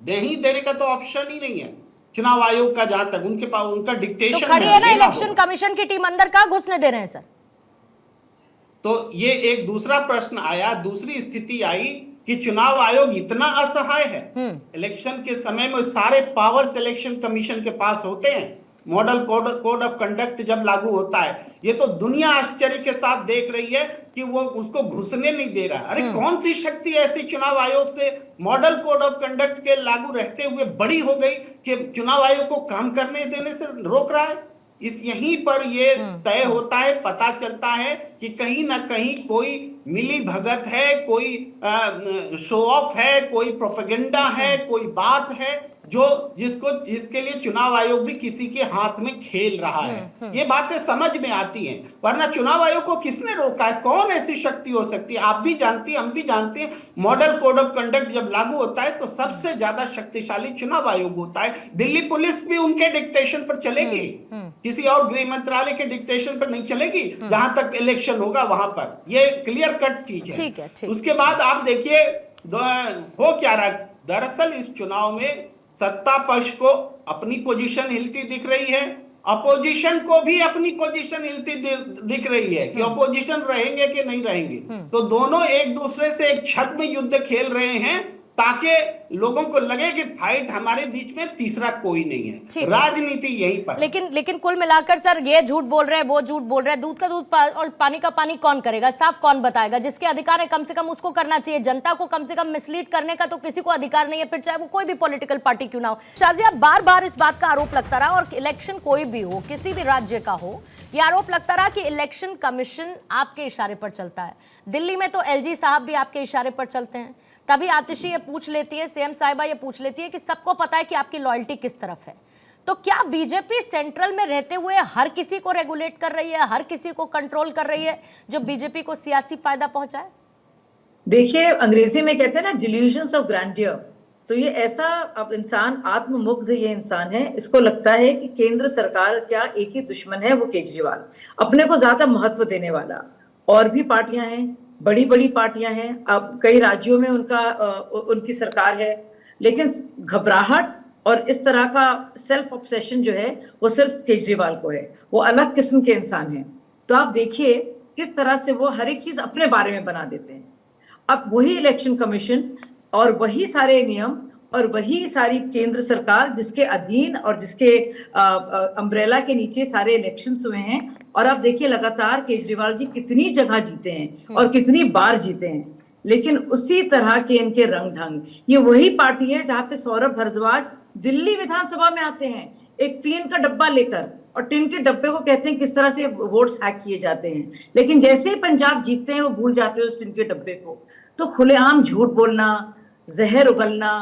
नहीं देने का तो ऑप्शन ही नहीं है चुनाव आयोग का। जहां तक उनके पास उनका डिक्टेशन तो खड़ी है ना इलेक्शन कमीशन की टीम, अंदर कहां घुसने दे रहे हैं सर? तो ये एक दूसरा प्रश्न आया, दूसरी स्थिति आई कि चुनाव आयोग इतना असहाय है। इलेक्शन के समय में सारे पावर इलेक्शन कमीशन के पास होते हैं। मॉडल कोड ऑफ कंडक्ट जब लागू होता है, ये तो दुनिया आश्चर्य के साथ देख रही है कि वो उसको घुसने नहीं दे रहा। अरे कौन सी शक्ति ऐसी चुनाव आयोग से मॉडल कोड ऑफ कंडक्ट के लागू रहते हुए बड़ी हो गई कि चुनाव आयोग को काम करने देने से रोक रहा है? यहीं पर ये तय होता है, पता चलता है कि कहीं ना कहीं कोई मिली भगत है, कोई शो ऑफ है, कोई प्रोपेगेंडा है, कोई बात है जिसके लिए चुनाव आयोग भी किसी के हाथ में खेल रहा है। ये बातें समझ में आती हैं, वरना चुनाव आयोग को किसने रोका है? कौन ऐसी शक्ति हो सकती है? आप भी जानती हैं, हम भी जानते हैं, मॉडल कोड ऑफ कंडक्ट जब लागू होता है तो सबसे ज्यादा शक्तिशाली चुनाव आयोग होता है। दिल्ली पुलिस भी उनके डिक्टेशन पर चलेगी, किसी और गृह मंत्रालय के डिक्टेशन पर नहीं चलेगी। जहां तक इलेक्शन होगा वहां पर, ये क्लियर कट चीज है। उसके बाद आप देखिए हो क्या रहा। दरअसल इस चुनाव में सत्ता पक्ष को अपनी पोजीशन हिलती दिख रही है, अपोजिशन को भी अपनी पोजीशन हिलती दिख रही है कि अपोजिशन रहेंगे कि नहीं रहेंगे। तो दोनों एक दूसरे से एक छद्म युद्ध खेल रहे हैं ताकि लोगों को लगे कि फाइट हमारे बीच में तीसरा कोई नहीं है। राजनीति यहीं पर। लेकिन कुल मिलाकर सर, ये झूठ बोल रहे हैं, वो झूठ बोल रहे हैं, दूध का दूध और पानी का पानी कौन करेगा? साफ कौन बताएगा? जिसके अधिकार है कम से कम उसको करना चाहिए। जनता को कम से कम मिसलीड करने का तो किसी को अधिकार नहीं है, फिर चाहे वो कोई भी पॉलिटिकल पार्टी क्यों ना हो। शाजिया, बार बार इस बात का आरोप लगता रहा, और इलेक्शन कोई भी हो, किसी भी राज्य का हो, ये आरोप लगता रहा कि इलेक्शन कमीशन आपके इशारे पर चलता है। दिल्ली में तो एलजी साहब भी आपके इशारे पर चलते हैं। तभी आतिशी ये पूछ लेती है, सीएम साहिबा ये पूछ लेती है कि सबको पता है कि आपकी लॉयल्टी किस तरफ है। तो क्या बीजेपी सेंट्रल में रहते हुए हर किसी को रेगुलेट कर रही है, हर किसी को कंट्रोल कर रही है, जो बीजेपी को सियासी फायदा पहुंचाए? देखिए, अंग्रेजी में कहते हैं ना डिल्यूजन्स ऑफ ग्रैंडियर। तो ये ऐसा अब इंसान आत्ममुग्ध ये इंसान है, इसको लगता है कि केंद्र सरकार क्या एक ही दुश्मन है, वो केजरीवाल, अपने को ज्यादा महत्व देने वाला। और भी पार्टियां हैं, बड़ी बड़ी पार्टियां हैं, अब कई राज्यों में उनकी सरकार है, लेकिन घबराहट और इस तरह का सेल्फ ऑब्सेशन जो है वो सिर्फ केजरीवाल को है। वो अलग किस्म के इंसान हैं। तो आप देखिए किस तरह से वो हर एक चीज अपने बारे में बना देते हैं। अब वही इलेक्शन कमीशन और वही सारे नियम और वही सारी केंद्र सरकार जिसके अधीन और जिसके अम्ब्रेला के नीचे सारे इलेक्शंस हुए हैं, और अब देखिए लगातार केजरीवाल जी कितनी जगह जीते हैं और कितनी बार जीते हैं, लेकिन उसी तरह के इनके रंग ढंग। ये वही पार्टी है जहां पे सौरभ भारद्वाज दिल्ली विधानसभा में आते हैं एक टीन का डब्बा लेकर, और टीन के डब्बे को कहते हैं किस तरह से वोट्स हैक किए जाते हैं, लेकिन जैसे ही पंजाब जीतते हैं वो भूल जाते हैं उस टीन के डब्बे को। तो खुलेआम झूठ बोलना, जहर उगलना,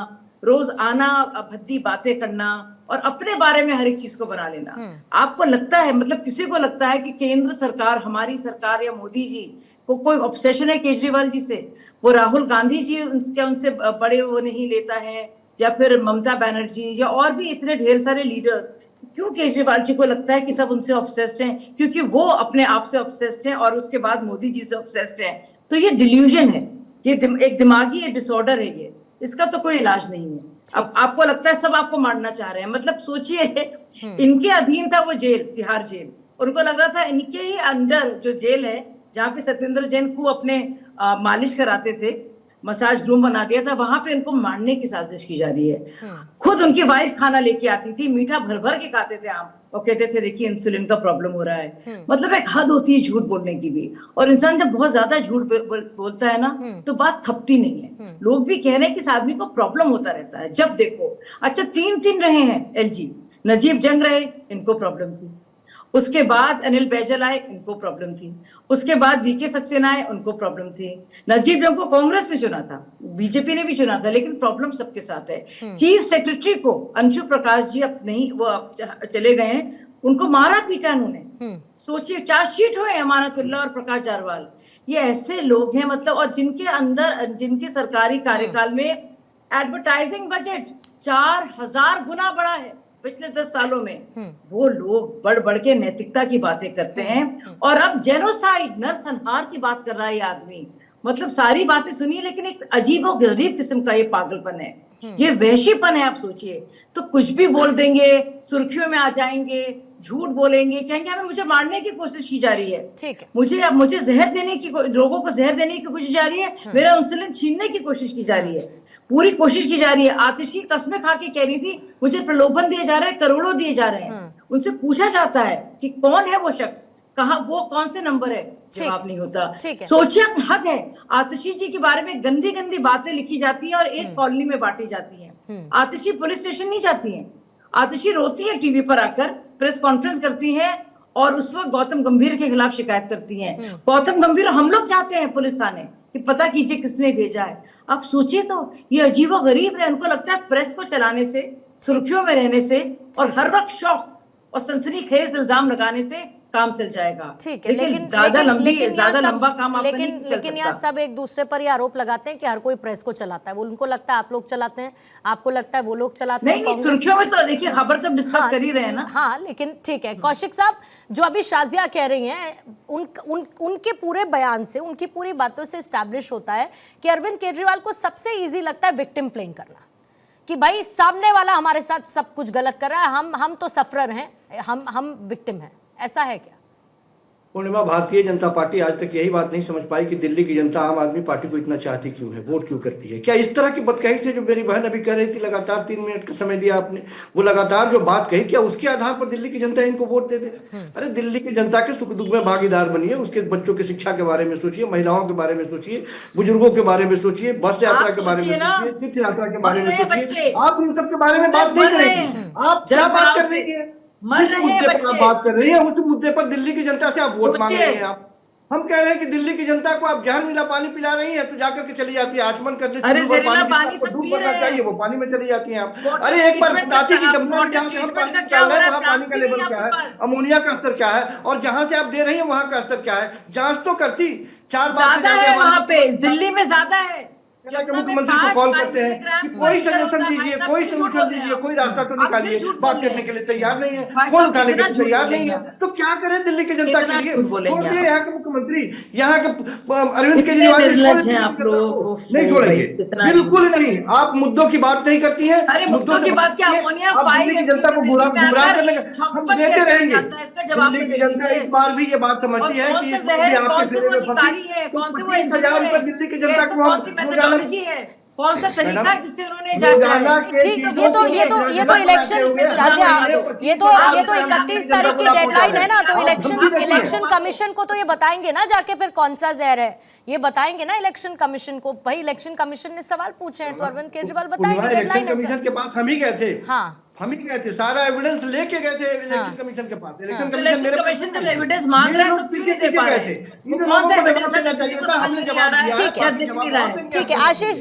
रोज आना, भद्दी बातें करना और अपने बारे में हर एक चीज को बना लेना। आपको लगता है, मतलब किसी को लगता है कि केंद्र सरकार, हमारी सरकार या मोदी जी को कोई ऑब्सेशन है केजरीवाल जी से? वो राहुल गांधी जी उनसे बड़े वो नहीं लेता है, या फिर ममता बनर्जी या और भी इतने ढेर सारे लीडर्स, क्यों केजरीवाल जी को लगता है कि सब उनसे ऑब्सेस्ड हैं? क्योंकि वो अपने आप से ऑब्सेस्ड हैं और उसके बाद मोदी जी से ऑब्सेस्ड हैं। तो ये डिल्यूजन है, ये एक दिमागी डिसऑर्डर है, ये इसका तो कोई इलाज नहीं है। अब आपको लगता है सब आपको मारना चाह रहे हैं, मतलब सोचिए इनके अधीन था वो जेल, तिहाड़ जेल, उनको लग रहा था इनके ही अंडर जो जेल है जहाँ पे सत्येंद्र जैन को अपने मालिश कराते थे, मसाज रूम बना दिया था, वहां पे इनको मारने की साजिश की जा रही है। खुद उनकी वाइफ खाना लेके आती थी, मीठा भर भर के खाते थे आम, और कहते थे देखिए इंसुलिन का प्रॉब्लम हो रहा है। मतलब एक हद होती है झूठ बोलने की भी, और इंसान जब बहुत ज्यादा झूठ बोलता है ना तो बात थपती नहीं है। लोग भी कह रहे हैं कि इस आदमी को प्रॉब्लम होता रहता है जब देखो। अच्छा, तीन रहे हैं एलजी, नजीब जंग रहे, इनको प्रॉब्लम थी, उसके बाद अनिल बैजल आए, इनको प्रॉब्लम थी, उसके बाद वीके सक्सेना आए, उनको प्रॉब्लम थी। नजीब जंग को कांग्रेस ने चुना था, बीजेपी ने भी चुना था, लेकिन प्रॉब्लम सबके साथ है। चीफ सेक्रेटरी को अंशु प्रकाश जी अब नहीं, वो अब चले गए हैं, उनको मारा पीटा उन्होंने। सोचिए, चार्जशीट हुए अमानतुल्लाह और प्रकाश जारवाल, ये ऐसे लोग हैं मतलब, और जिनके अंदर, जिनके सरकारी कार्यकाल में एडवर्टाइजिंग बजट 4000 गुना बढ़ा है पिछले 10 सालों में। वो लोग बढ़ बढ़ के नैतिकता की बातें करते हैं, और अब जेनोसाइड, नरसंहार की बात कर रहा है ये आदमी। मतलब सारी बातें सुनिए, लेकिन एक अजीब और गरीब किस्म का ये पागलपन है, ये वहशीपन है। आप सोचिए, तो कुछ भी बोल देंगे, सुर्खियों में आ जाएंगे, झूठ बोलेंगे, कहेंगे हमें, मुझे मारने की कोशिश की जा रही है, ठीक है, मुझे जहर देने की, लोगों को जहर देने की कोशिश जा रही है, मेरा इंसुलिन छीनने की कोशिश की जा रही है, पूरी कोशिश की जा रही है। आतिशी कस्में खा के कह रही थी मुझे प्रलोभन दिए जा रहे हैं, करोड़ों दिए जा रहे हैं। उनसे पूछा जाता है कि कौन है वो शख्स, कहाँ, वो कौन से नंबर है, जवाब नहीं होता। सोचिए, हद है। आतिशी जी के बारे में गंदी गंदी बातें लिखी जाती है और एक कॉलोनी में बांटी जाती है। आतिशी पुलिस स्टेशन नहीं जाती है, आतिशी रोती है, टीवी पर आकर प्रेस कॉन्फ्रेंस करती है, और उस वक्त गौतम गंभीर के खिलाफ शिकायत करती हैं। गौतम गंभीर, हम लोग जाते हैं पुलिस थाने कि पता कीजिए किसने भेजा है। आप सोचिए, तो ये अजीबो गरीब है। उनको लगता है प्रेस को चलाने से, सुर्खियों में रहने से और हर वक्त शौक और सनसनीखेज इल्जाम लगाने से काम चल जाएगा। ठीक है, लेकिन ज्यादा लंबा काम आपका नहीं चल सकता। लेकिन यहाँ सब एक दूसरे पर ये आरोप लगाते हैं कि हर कोई प्रेस को चलाता है। वो उनको लगता है आप लोग चलाते हैं, आपको लगता है वो लोग चलाते हैं। नहीं, सुर्खियों में तो देखिए खबर तो डिस्कस कर ही रहे हैं ना। हाँ, लेकिन ठीक है। कौशिक साहब, जो अभी शाजिया कह रही हैं, उनके पूरे बयान से, उनकी पूरी बातों से एस्टैब्लिश होता है कि अरविंद केजरीवाल को सबसे ईजी लगता है विक्टिम प्लेइंग करना, कि भाई सामने वाला हमारे साथ सब कुछ गलत कर रहा है, हम तो सफरर हैं, हम विक्टिम हैं। ऐसा है क्या? पूर्णिमा, भारतीय जनता पार्टी आज तक यही बात नहीं समझ पाई कि दिल्ली की जनता आम आदमी पार्टी को इतना चाहती क्यों है, वोट क्यों करती है। क्या इस तरह की बदकही से, जो मेरी बहन अभी कह रही थी, लगातार 3 मिनट का समय दिया आपने, वो लगातार जो बात कही, क्या उसके आधार पर दिल्ली की जनता इनको वोट दे दे? अरे दिल्ली की जनता के सुख दुख में भागीदार बनिए, उसके बच्चों की शिक्षा के बारे में सोचिए, महिलाओं के बारे में सोचिए, बुजुर्गों के बारे में सोचिए, बस यात्रा के बारे में सोचिए, तीर्थ यात्रा के बारे में सोचिए। आप इन सब के बारे में बात नहीं करेंगे। आप क्या बात कर रही है? जिस मुद्दे पर आप बात कर रही है, उस मुद्दे पर दिल्ली की जनता से आप वोट मांग रहे हैं। आप, हम कह रहे हैं कि दिल्ली की जनता को आप जहर मिला पानी पिला रही है, तो जाकर के चली जाती है आचमन करने, पानी डूब करना चाहिए, वो पानी में चली जाती है आप। अरे एक बार बताती कि पानी का लेवल क्या है, अमोनिया का स्तर क्या है, और जहां से आप दे रही है वहां का स्तर क्या है, जांच तो करती। 4 बार ज्यादा है वहां पे, दिल्ली में ज्यादा है, के मुख्यमंत्री को कॉल करते हैं कि कोई सजेशन दीजिए, कोई सोल्यूशन दीजिए, कोई रास्ता तो निकालिए, बात करने के लिए तैयार नहीं है, फोन उठाने के लिए तैयार नहीं है। तो क्या करें दिल्ली की जनता के लिए? यहाँ के मुख्यमंत्री, यहाँ के अरविंद केजरीवाल नहीं छोड़ेंगे, बिल्कुल नहीं। आप मुद्दों की बात नहीं करती है। अरे मुद्दों की बात क्या, अमोनिया दिल्ली की जनता को गुमराह करने का हम देते रहेंगे। दिल्ली की जनता इस बार भी ये बात समझती है कि दिल्ली की जनता को है, कौन सा तरीका जिससे उन्होंने जांचा। ठीक, ये तो इलेक्शन, ये तो 31 तारीख की डेडलाइन है ना, तो इलेक्शन कमीशन को तो ये बताएंगे ना जाके फिर कौन सा जहर है, ये बताएंगे ना इलेक्शन कमीशन को। भाई इलेक्शन कमीशन ने सवाल पूछे हैं तो अरविंद केजरीवाल बताएंगे। इलेक्शन कमीशन के पास हम ही गए थे, हाँ हम ही गए थे, सारा एविडेंस लेके गए थे इलेक्शन कमीशन के पास। इलेक्शन कमीशन जब एविडेंस मांग रहा है तो क्यों नहीं दे पा रहे? कौन सा एविडेंस है, किसी को समझ नहीं आ रहा है, क्या दिख नहीं रहा है? ठीक है आशीष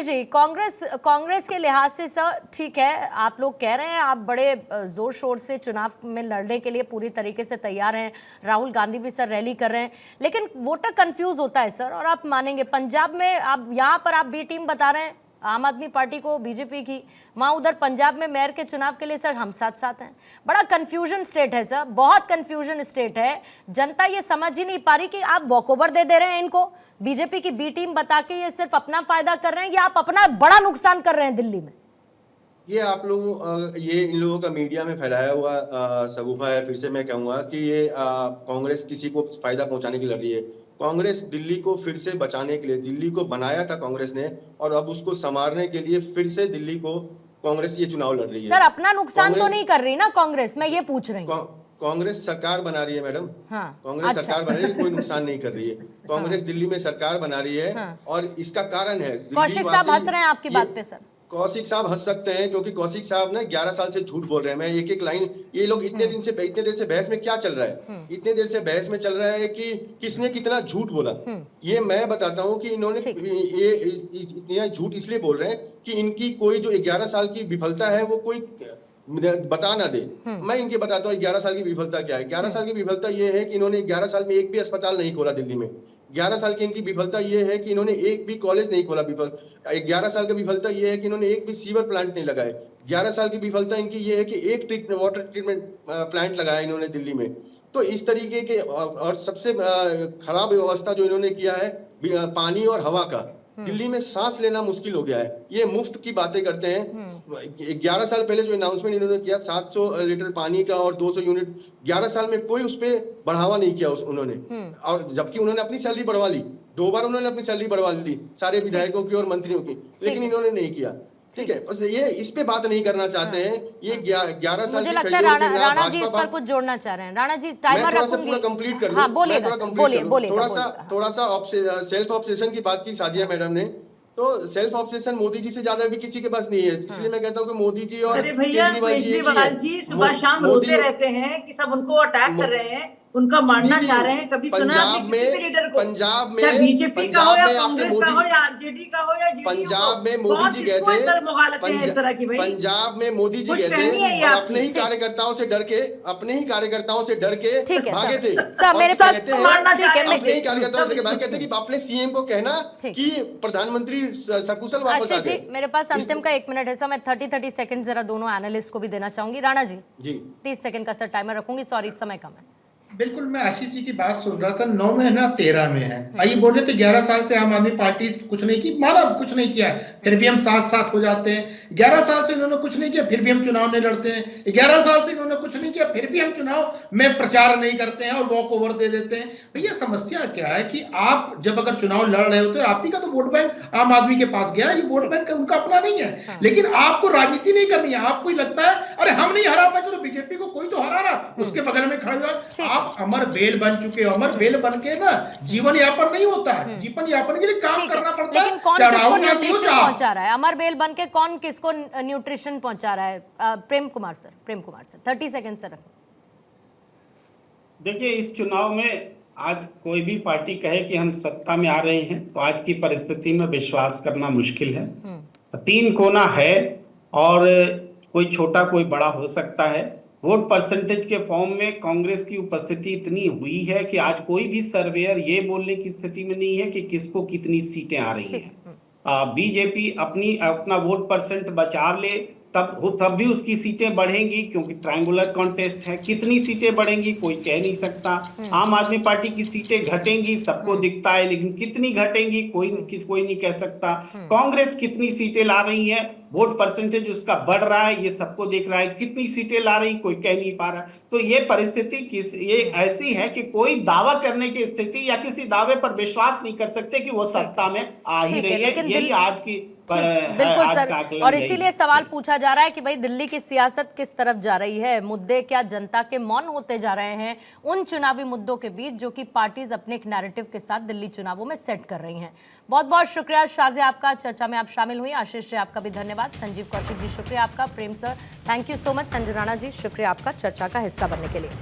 जी, कांग्रेस के लिहाज से सर ठीक है, आप लोग कह रहे हैं आप बड़े जोर शोर से चुनाव में लड़ने के लिए पूरी तरीके से तैयार हैं, राहुल गांधी भी सर रैली कर रहे हैं, लेकिन वोटर कंफ्यूज होता है सर। और आप मानेंगे पंजाब में आप यहाँ पर आप बी टीम बता रहे हैं आम आदमी पार्टी को, बीजेपी की, वहाँ उधर पंजाब में मेयर के चुनाव के लिए सर हम साथ साथ हैं। बड़ा कंफ्यूजन स्टेट है सर, बहुत कंफ्यूजन स्टेट है। जनता ये समझ ही नहीं पा रही कि आप वॉकओवर दे रहे हैं इनको, बीजेपी की बी टीम बता के ये सिर्फ अपना फायदा कर रहे हैं या आप अपना बड़ा नुकसान कर रहे हैं दिल्ली में। ये आप लोग ये इन लोगों का मीडिया में फैलाया हुआ सगुफा है। फिर से मैं कहूंगा कि ये कांग्रेस किसी को फायदा पहुंचाने के लिए लड़ रही है। कांग्रेस दिल्ली को फिर से बचाने के लिए, दिल्ली को बनाया था कांग्रेस ने और अब उसको संवारने के लिए फिर से दिल्ली को कांग्रेस ये चुनाव लड़ रही है। सर अपना नुकसान तो नहीं कर रही ना कांग्रेस, मैं ये पूछ रही हूँ। कांग्रेस सरकार बना रही है मैडम, हाँ, कांग्रेस सरकार बना रही है, कोई नुकसान नहीं कर रही है। कांग्रेस दिल्ली में सरकार बना रही है और इसका कारण है कौशिक साहब हंस रहे हैं आपकी बात पे सर। कौशिक साहब हंस सकते हैं क्योंकि कौशिक साहब ने 11 साल से झूठ बोल रहे हैं। मैं एक एक लाइन, ये लोग इतने देर से बहस में क्या चल रहा है, इतने देर से बहस में चल रहा है कि किसने कितना झूठ बोला। ये मैं बताता हूं कि इन्होंने ये इतना झूठ इसलिए बोल रहे हैं कि इनकी कोई जो 11 साल की विफलता है वो कोई बता ना दे। मैं इनके बताता हूँ 11 साल की विफलता क्या है। 11 साल की विफलता ये है कि इन्होंने 11 साल में एक भी अस्पताल नहीं खोला दिल्ली में। 11 साल की इनकी विफलता ये है कि इन्होंने एक भी कॉलेज नहीं खोला। 11 साल की विफलता ये है कि इन्होंने एक भी सीवर प्लांट नहीं लगाए। 11 साल की विफलता इनकी ये है कि एक वाटर ट्रीटमेंट प्लांट लगाया इन्होंने दिल्ली में। तो इस तरीके के और सबसे खराब व्यवस्था जो इन्होंने किया है पानी और हवा का, दिल्ली में सांस लेना मुश्किल हो गया है। ये मुफ्त की बातें करते हैं। 11 साल पहले जो अनाउंसमेंट इन्होंने किया 700 लीटर पानी का और 200 यूनिट, 11 साल में कोई उस पर बढ़ावा नहीं किया उन्होंने। और जबकि उन्होंने अपनी सैलरी बढ़वा ली, 2 बार उन्होंने अपनी सैलरी बढ़वा ली सारे विधायकों की और मंत्रियों की, लेकिन इन्होंने नहीं किया। ठीक है, बस ये इस पे बात नहीं करना चाहते हैं। ये 11 साल मुझे लगता है राणा जी इस पर कुछ जोड़ना चाह रहे हैं। राणा जी टाइमर रखूंगी, पूरा कंप्लीट कर लूं। हाँ, बोलिए। थोड़ा सा सेल्फ ऑब्सेशन की बात की सादिया मैडम ने, तो सेल्फ ऑब्सेशन मोदी जी से ज्यादा भी किसी के पास नहीं है। इसलिए मैं कहता हूँ कि मोदी जी और केजरीवाल जी सुबह शाम रोते रहते हैं कि सब उनको अटैक कर रहे हैं, उनका मारना चाह रहे हैं। कभी सुना आपने किसी भी लीडर को, चाहे बीजेपी का हो या कांग्रेस का हो या आरजेडी का हो या जेडीयू, पंजाब में मोदी जी गए थे, इस तरह की पंजाब में मोदी जी गए थे, अपने ही कार्यकर्ताओं से डर के भागे थे। मेरे पास अपने ही कार्यकर्ताओं से भागे थे कि अपने सीएम को कहना कि प्रधानमंत्री सकुशल वापस आ गए। मेरे पास अंतिम का 1 मिनट है सर, मैं 30 सेकंड जरा दोनों एनालिस्ट को भी देना चाहूंगी। राणा जी 30 सेकंड का सर टाइमर रखूंगी, सॉरी समय कम है। बिल्कुल, मैं आशीष जी की बात सुन रहा था। 9 में है ना 13 में है। आइए बोले तो 11 साल से आम आदमी पार्टी कुछ नहीं की, माना कुछ नहीं किया, फिर भी हम साथ हो जाते हैं। 11 साल से इन्होंने कुछ नहीं किया, फिर भी हम चुनाव नहीं लड़ते हैं। 11 साल से इन्होंने कुछ नहीं किया, फिर भी हम चुनाव में प्रचार नहीं करते हैं और वॉक ओवर दे देते हैं। भैया समस्या क्या है कि आप जब अगर चुनाव लड़ रहे होते हैं, आप ही का तो वोट बैंक आम आदमी के पास गया है, ये वोट बैंक उनका अपना नहीं है। लेकिन आपको राजनीति नहीं करनी है। आपको लगता है अरे हम नहीं हरा पाए, चलो बीजेपी को कोई तो हरा रहा, उसके बगल में खड़े हुए। आप अमर बेल बन चुके हो। अमर बेल बन के ना जीवन यापन नहीं होता है, जीवन यापन के लिए काम करना पड़ता है। लेकिन कौन किसको न्यूट्रिशन पहुंचा रहा है? अमर बेल बन के कौन किसको न्यूट्रिशन पहुंचा रहा है? Prem Kumar sir 30 second sir. देखिए, इस चुनाव में आज कोई भी पार्टी कहे कि हम सत्ता में आ रहे हैं तो आज की परिस्थिति में विश्वास करना मुश्किल है। 3 कोना है और कोई छोटा कोई बड़ा हो सकता है। वोट परसेंटेज के फॉर्म में कांग्रेस की उपस्थिति इतनी हुई है कि आज कोई भी सर्वेयर ये बोलने की स्थिति में नहीं है कि किसको कितनी सीटें आ रही हैं। बीजेपी अपना वोट परसेंट बचा ले तब भी उसकी सीटें बढ़ेंगी, क्योंकि ट्रायंगुलर कॉन्टेस्ट है। कितनी सीटें बढ़ेंगी कोई कह नहीं सकता। आम आदमी पार्टी की सीटें घटेंगी सबको दिखता है, लेकिन कितनी घटेंगी कोई नहीं कह सकता। कांग्रेस कितनी सीटें ला रही है, वोट परसेंटेज उसका बढ़ रहा है, ये सबको दिख रहा है। कितनी सीटें ला रही कोई कह नहीं पा रहा। तो ये परिस्थिति ये ऐसी है कि कोई दावा करने की स्थिति या किसी दावे पर विश्वास नहीं कर सकते कि वो सत्ता में आ ही रही है। यही आज की बिल्कुल सर, और इसीलिए सवाल पूछा जा रहा है कि भाई दिल्ली की सियासत किस तरफ जा रही है। मुद्दे क्या जनता के मौन होते जा रहे हैं उन चुनावी मुद्दों के बीच जो कि पार्टीज अपने एक नैरेटिव के साथ दिल्ली चुनावों में सेट कर रही हैं। बहुत बहुत शुक्रिया शाज़िया आपका, चर्चा में आप शामिल हुई। आशीष जी आपका भी धन्यवाद। संजीव कौशिक जी शुक्रिया आपका। Prem sir thank you so much. Sanjay Rana ji शुक्रिया आपका चर्चा का हिस्सा बनने के लिए।